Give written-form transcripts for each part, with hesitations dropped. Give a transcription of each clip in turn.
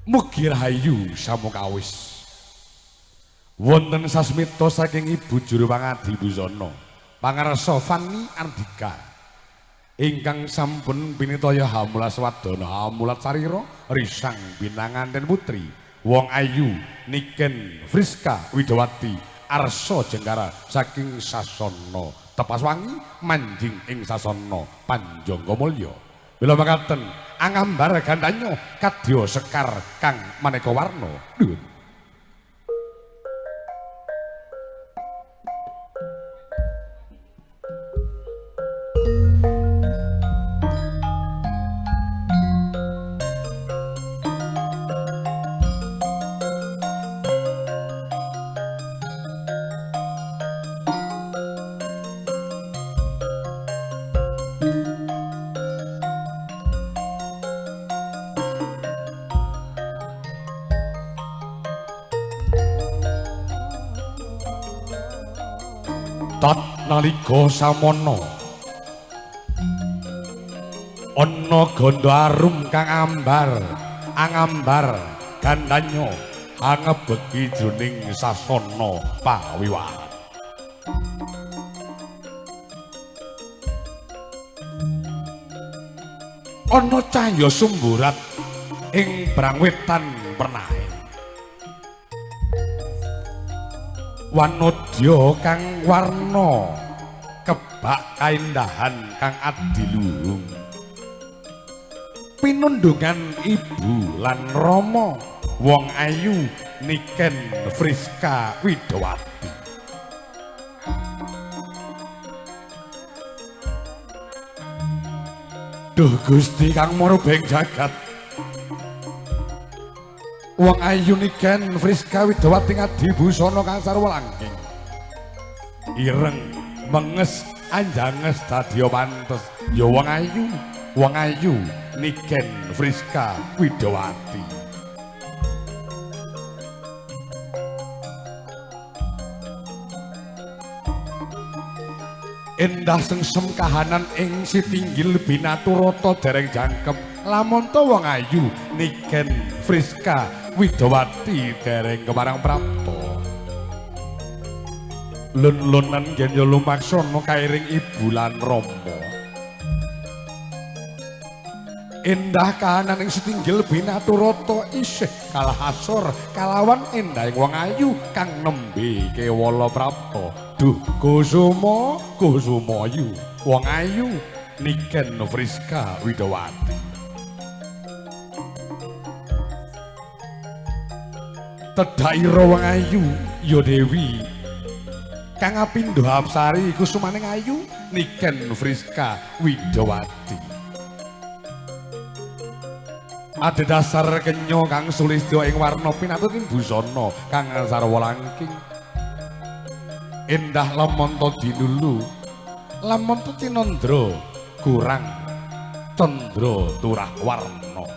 Mugi rahayu samukawis. Wonten sasmita saking Ibu Juru Pangadi Busana pangarsa Fani Andika ingkang sampun pinitaya hamulas wadana hamulat sarira risang binanganten putri wong ayu Niken Friska Widawati arsa jengkara saking sasana Tepaswangi manjing ing sasana Panjanggamulya. Bila makaten angambar gandanya kadya sekar kang maneka warna. Nuwun. Tat nalika samana ana gandha arum kang angambar gandanya angebeki jroning sasana pawiwahan. Ana cahya sumburat ing brangwetan pernahe. Wanodya kang warna kebak kaendahan kang adiluhung. Pinundungan ibu lan rama wong ayu Niken Friska Widawati. Duh Gusti kang marubeng jagat. Wong ayu Niken Friska Widawati ngadi busana kang sarwa langking. Ireng menges anjanges dadya pantes ya wong ayu Niken Friska Widawati. Endah sengsem kahanan ing sitinggil binaturata dereng jangkep lamun to wong ayu Niken Friska Widawati dereng kemarang prapta. Lun-lunan yen ya lumaksana kairing ibu lan rama. Endah kahanan ing sitinggil binaturata isih kalah asor kalawan endahing wong ayu kang nembe kewala prapta. Duh Kusuma ayu wong ayu Niken Friska Widawati. Tedhaira wong ayu ya Dewi kang apindho apsari kusumaning ayu Niken Friska Widawati. Adhedhasar kenya kang sulistya ing warna pinatuting busana kang sarwa langking. Endah lamonta dinulu lamonta tinandra kurang candra turah warna.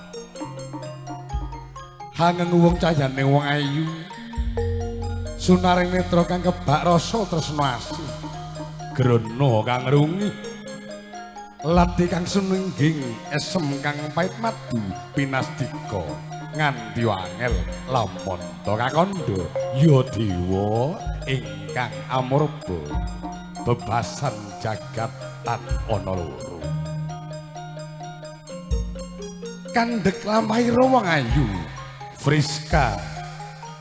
Hangeng wong cahyané wong ayu sunaring netra kang kebak rasa tresna asih grana kang rungi lati kang sunungging esem kang pait madu pinastika nganti wangel lamonta kakandha ya dewa ingkang amurba bebasan jagat tan ana loro kandhek lampahira wong ayu Friska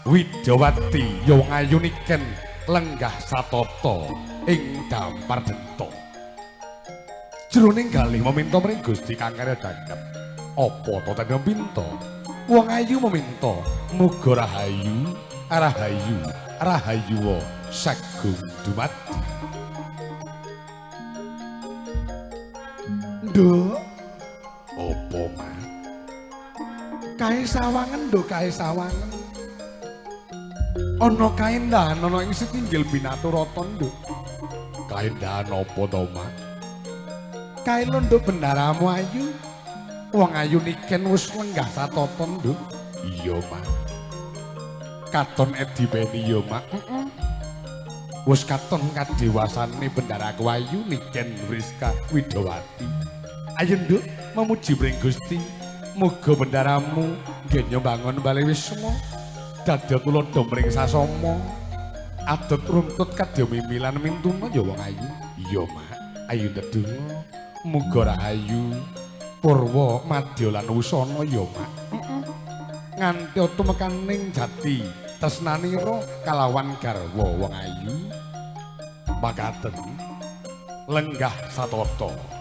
Widawati ya wong ayu Niken lenggah satata ing dampar denta. Jroning galih meminta mring Gusti kang karya jangkep. Apa to tandha pinta? Wong ayu meminta muga rahayu sagung dumadi. Nduk apa mah? Kae sawangen nduk kae sawangen. Ana kaendahan ana ing sitinggil binaturata nduk. Kaendahan apa to mah? Kae nduk bendaramu ayu. Wong ayu Niken wis lenggah satata nduk. Iya mah. Katon edipeni ya mak. Wis katon kadewasane bendaraku ayu Niken Friska Widawati. Ayo nduk memuji mring Gusti. Muga bendaramu genya bangun bali wisma dadya tuladha mring sasama adat runtut kadya mimilan mintuna ya wong ayu iya mak ayu ndedonga muga rahayu purwa madya lan wusana ya mak nganti tumekaning jati tresnanira kalawan garwa wong ayu makaten lenggah satata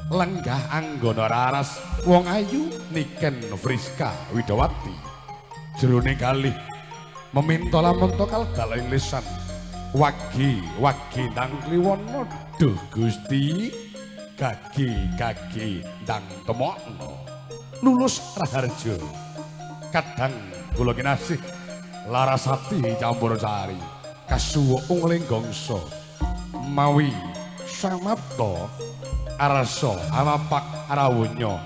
lenggah anggana raras wong ayu Niken Friska Widawati jroning kalih meminta lamun kal daling lisan wagi ndang kliwana duh Gusti kaki ndang temokno lulus raharja kadang kula kinasih Larasati Campursari kasuwa ungling gangsa mawi samapta arsa amapak arawunya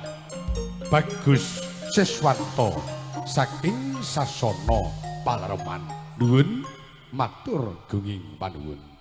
bagus siswanto saking sasana palereman nuwun matur gunging panuwun.